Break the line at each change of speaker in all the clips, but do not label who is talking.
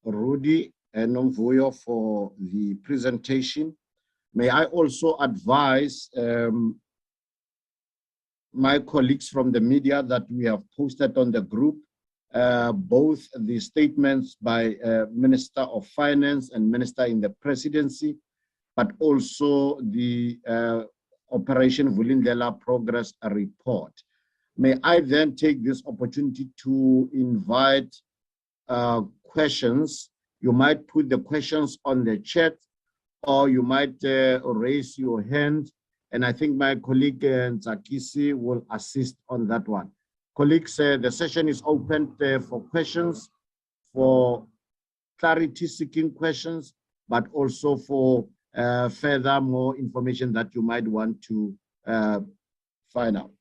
Rudy and Nomvuyo for the presentation. May I also advise my colleagues from the media that we have posted on the group both the statements by Minister of Finance and Minister in the Presidency, but also the Operation Vulindlela Progress Report. May I then take this opportunity to invite questions. You might put the questions on the chat, or you might raise your hand, and I think my colleague Nzakisi will assist on that one. Colleagues, the session is open for questions, for clarity-seeking questions, but also for further more information that you might want to find out.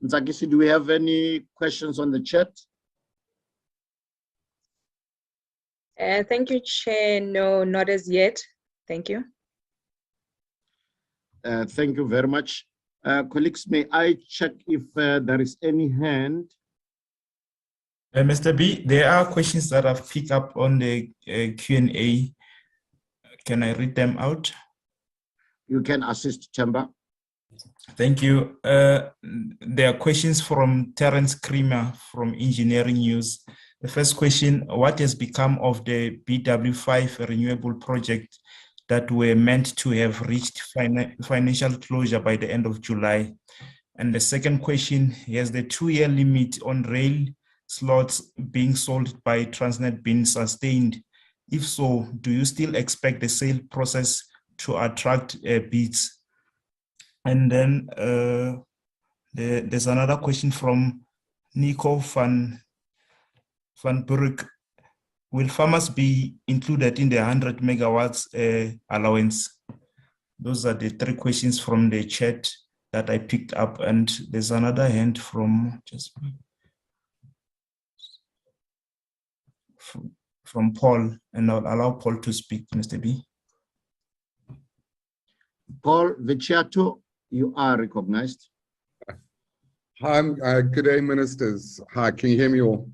Nzakisi, do we have any questions on the chat?
Thank you, Chair. No, not as yet. Thank you.
Thank you very much. Colleagues, may I check if there is any hand?
Mr. B, there are questions that I've picked up on the Q&A. Can I read them out?
You can assist, Chamber.
Thank you. There are questions from Terence Creamer from Engineering News. The first question, what has become of the BW5 renewable project that were meant to have reached financial closure by the end of July? And the second question, has the 2-year limit on rail slots being sold by Transnet been sustained? If so, do you still expect the sale process to attract bids? And then there's another question from Nico van Burg. Will farmers be included in the 100 megawatts allowance? Those are the 3 questions from the chat that I picked up. And there's another hand from Paul, and I'll allow Paul to speak, Mr. B.
Paul Vecchiato, you are recognized.
Hi, good day, ministers. Hi, can you hear me all?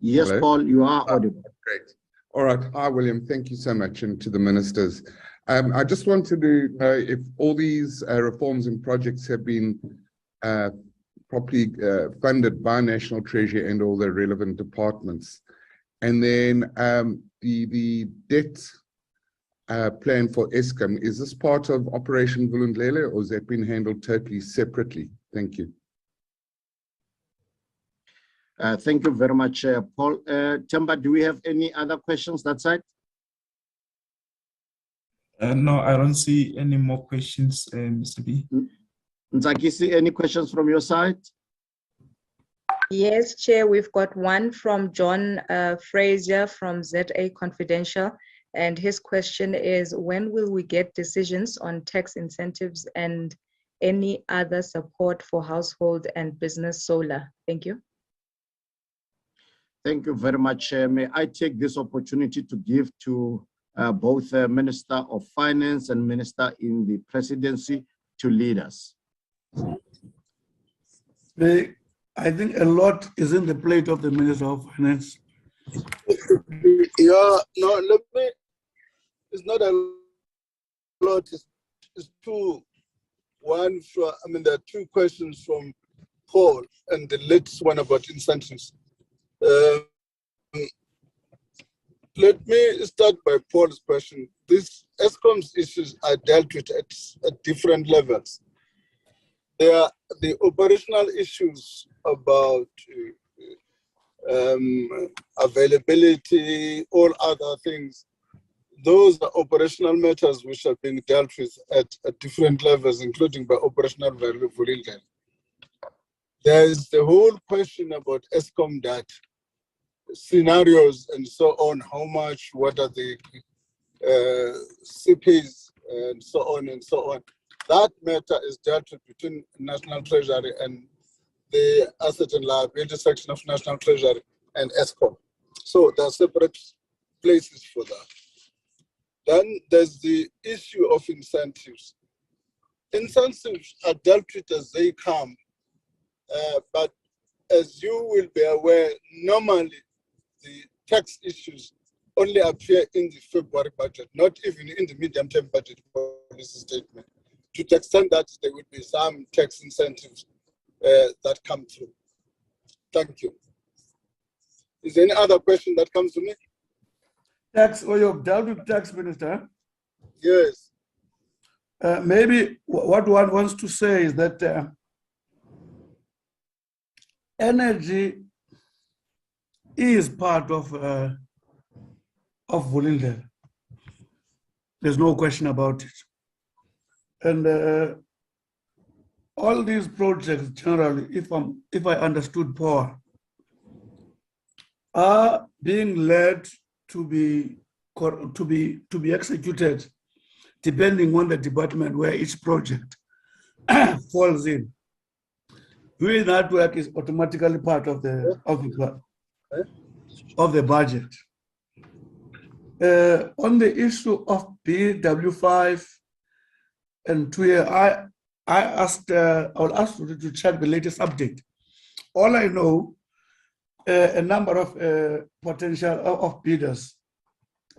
Yes, hello? Paul, you are audible.
Great. All right. Hi, William. Thank you so much, and to the ministers. I just wanted to know if all these reforms and projects have been properly funded by National Treasury and all the relevant departments. And then the debt plan for Eskom, is this part of Operation Vulindlela, or has that been handled totally separately? Thank you.
Thank you very much, Paul. Temba, do we have any other questions that side?
No, I don't see any more questions, Mr. B.
Nzakisi, any questions from your side?
Yes, Chair, we've got one from John Fraser from ZA Confidential. And his question is, when will we get decisions on tax incentives and any other support for household and business solar? Thank you.
Thank you very much. May I take this opportunity to give to both Minister of Finance and Minister in the Presidency to lead us.
I think a lot is in the plate of the Minister of Finance.
Yeah, no, let me, it's not a lot, it's two. One, there are 2 questions from Paul, and the latest one about incentives. Let me start by Paul's question. These Eskom's issues are dealt with at different levels. There are the operational issues about availability, all other things. Those are operational matters which are being dealt with at different levels, including by operational Vulindlela. There is the whole question about Eskom data, scenarios and so on, how much, what are the CPs and so on and so on. That matter is dealt with between National Treasury and the Asset and Liability section of National Treasury and Eskom. So there are separate places for that. Then there's the issue of incentives. incentives are dealt with as they come, but as you will be aware, normally the tax issues only appear in the February budget, not even in the medium-term budget policy statement, to the extent that there would be some tax incentives that come through. Thank you. Is there any other question that comes to me?
Tax, or you've dealt with tax, Minister?
Yes.
Maybe what one wants to say is that energy is part of Vulindlela. There's no question about it. And all these projects generally, if I understood Paul, are being led to be executed depending on the department where each project falls in. Doing that work is automatically part of the budget. On the issue of BW5 and 2-year, I will ask you to check the latest update. All I know, a number of potential of bidders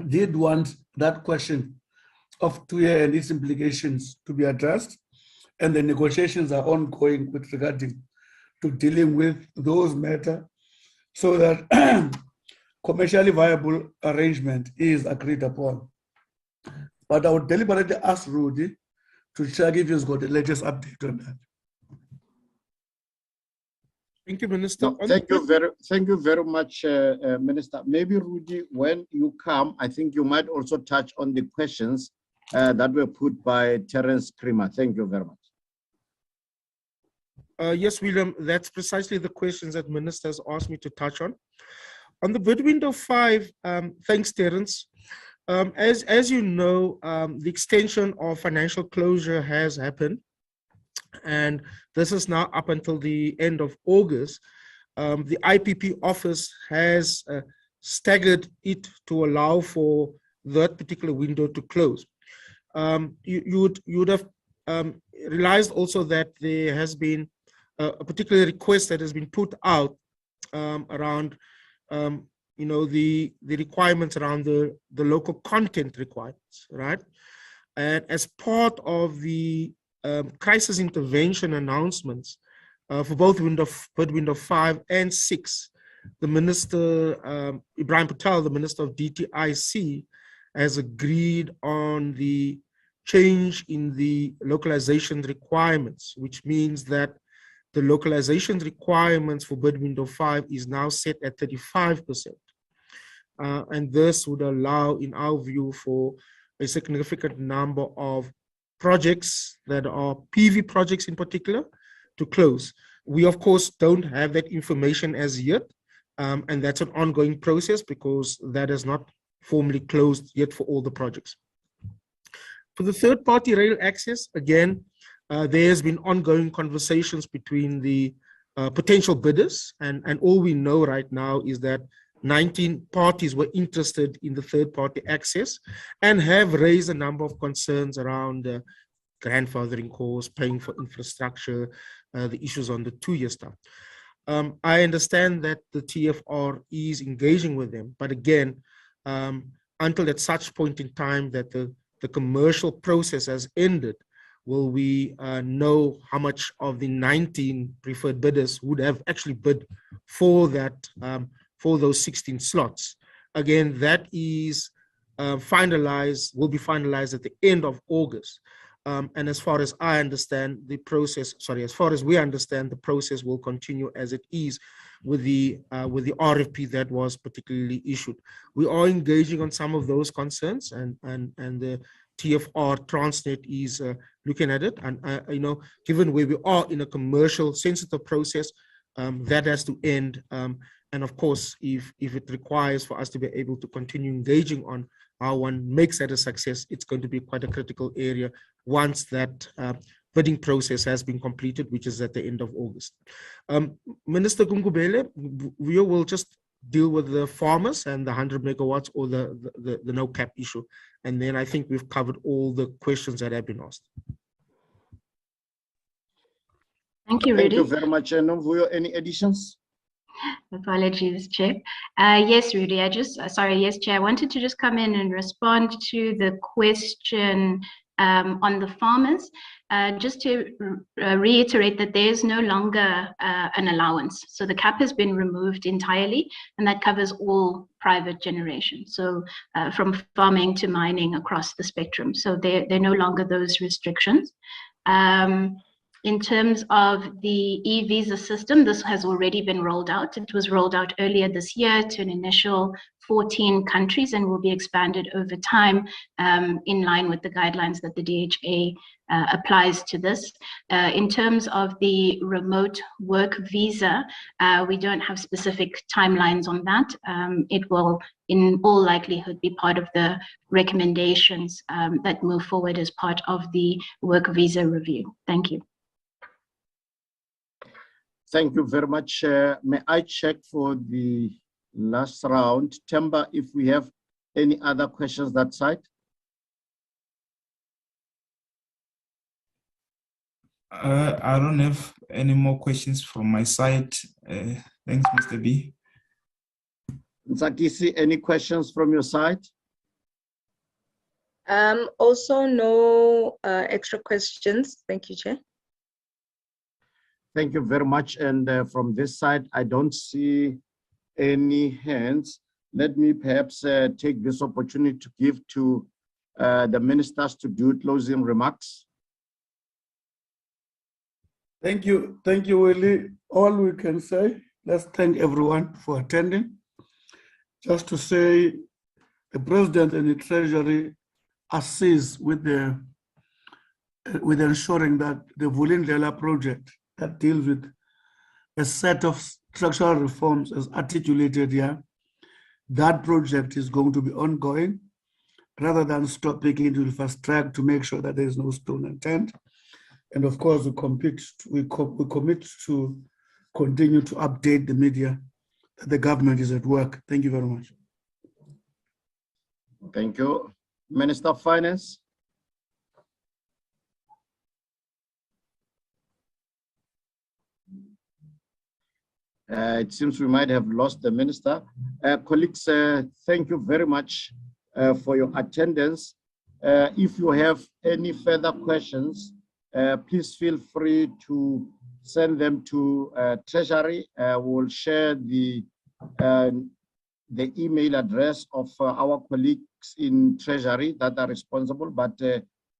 did want that question of 2-year and its implications to be addressed, and the negotiations are ongoing with regarding to dealing with those matters so that commercially viable arrangement is agreed upon. But I would deliberately ask Rudy to check if he's got the latest update on that.
Thank you, Minister.
No, thank you very much, Minister. Maybe Rudy, when you come, I think you might also touch on the questions that were put by Terence Creamer. Thank you very much.
Yes, William, that's precisely the questions that Minister has asked me to touch on. On the bid window 5, thanks, Terence. As you know, the extension of financial closure has happened, and this is now up until the end of August. The IPP office has staggered it to allow for that particular window to close. You would have realized also that there has been a particular request that has been put out around the requirements around the local content requirements, right? And as part of the crisis intervention announcements for both bid window 5 and 6, the Minister, Ibrahim Patel, the Minister of DTIC, has agreed on the change in the localization requirements, which means that the localization requirements for bid window 5 is now set at 35%. And this would allow, in our view, for a significant number of projects that are PV projects in particular to close. We, of course, don't have that information as yet, and that's an ongoing process because that is not formally closed yet for all the projects. For the third-party rail access, again, there has been ongoing conversations between the potential bidders, and all we know right now is that 19 parties were interested in the third-party access and have raised a number of concerns around grandfathering costs, paying for infrastructure, the issues on the 2-year stuff. I understand that the TFR is engaging with them, but again, until at such point in time that the commercial process has ended, will we know how much of the 19 preferred bidders would have actually bid for that, for those 16 slots. Again, that is will be finalized at the end of August. And as far as I understand the process, as far as we understand, the process will continue as it is with the RFP that was particularly issued. We are engaging on some of those concerns, and the TFR Transnet is looking at it. And given where we are in a commercial sensitive process, that has to end. And of course, if it requires for us to be able to continue engaging on how one makes that a success, it's going to be quite a critical area once that bidding process has been completed, which is at the end of August. Minister Gungubele, we will just deal with the farmers and the 100 megawatts or the no cap issue. And then I think we've covered all the questions that have been asked.
Thank you,
Thank
Rudy.
you very much. Nomvuyo, any additions?
Apologies, Chair. Yes, Rudy, yes, Chair, I wanted to just come in and respond to the question on the farmers. Just to reiterate that there is no longer an allowance. So the cap has been removed entirely, and that covers all private generation. So from farming to mining across the spectrum. So there are no longer those restrictions. In terms of the e-visa system, this has already been rolled out. It was rolled out earlier this year to an initial 14 countries and will be expanded over time in line with the guidelines that the DHA applies to this. In terms of the remote work visa, we don't have specific timelines on that. It will, in all likelihood, be part of the recommendations that move forward as part of the work visa review. Thank you.
Thank you very much. May I check for the last round? Temba, if we have any other questions that side?
I don't have any more questions from my side. Thanks, Mr. B.
Ntsakisi, any questions from your side?
Also no extra questions. Thank you, Chair.
Thank you very much. And from this side, I don't see any hands. Let me perhaps take this opportunity to give to the ministers to do closing remarks.
Thank you, Willie. All we can say, let's thank everyone for attending. Just to say, the President and the Treasury assist with ensuring that the Vulindlela project that deals with a set of structural reforms as articulated here, that project is going to be ongoing rather than stopping it. Will fast track to make sure that there is no stone unturned. And of course, we commit to continue to update the media that the government is at work. Thank you very much.
Thank you. Minister of Finance. It seems we might have lost the minister. Colleagues, thank you very much for your attendance. If you have any further questions, please feel free to send them to Treasury. We'll share the email address of our colleagues in Treasury that are responsible, but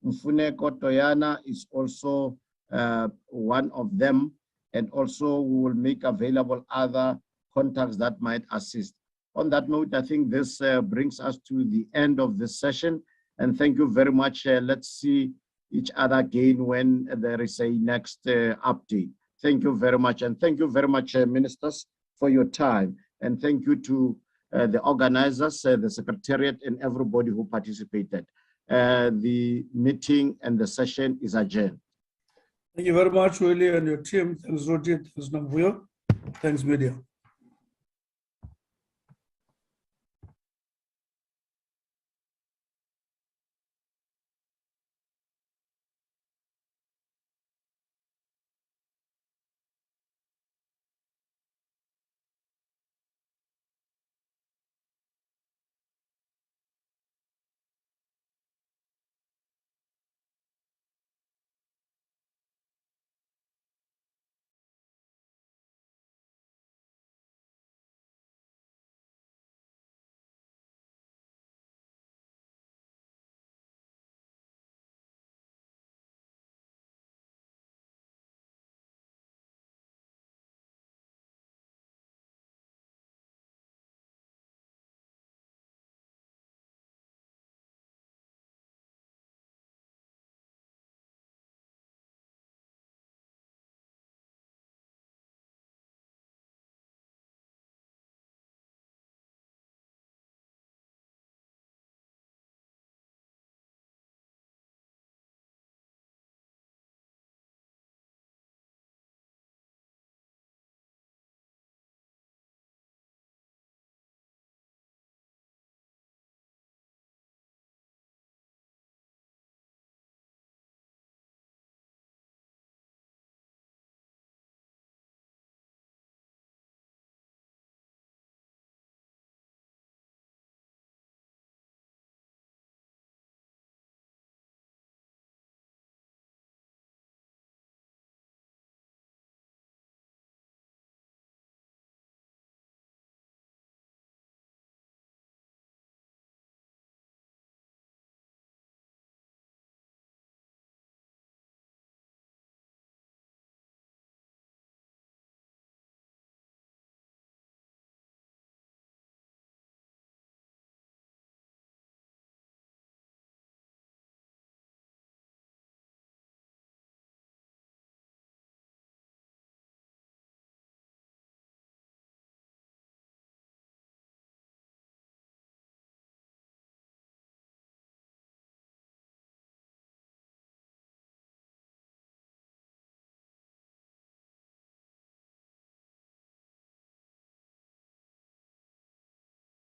Mfuneko Toyana is also one of them. And also we will make available other contacts that might assist. On that note, I think this brings us to the end of this session. And thank you very much. Let's see each other again when there is a next update. Thank you very much. And thank you very much, ministers, for your time. And thank you to the organizers, the secretariat, and everybody who participated. The meeting and the session is adjourned.
Thank you very much, Willie, and your team. Thanks, Roger. Thanks, Nambuyo. Thanks, media.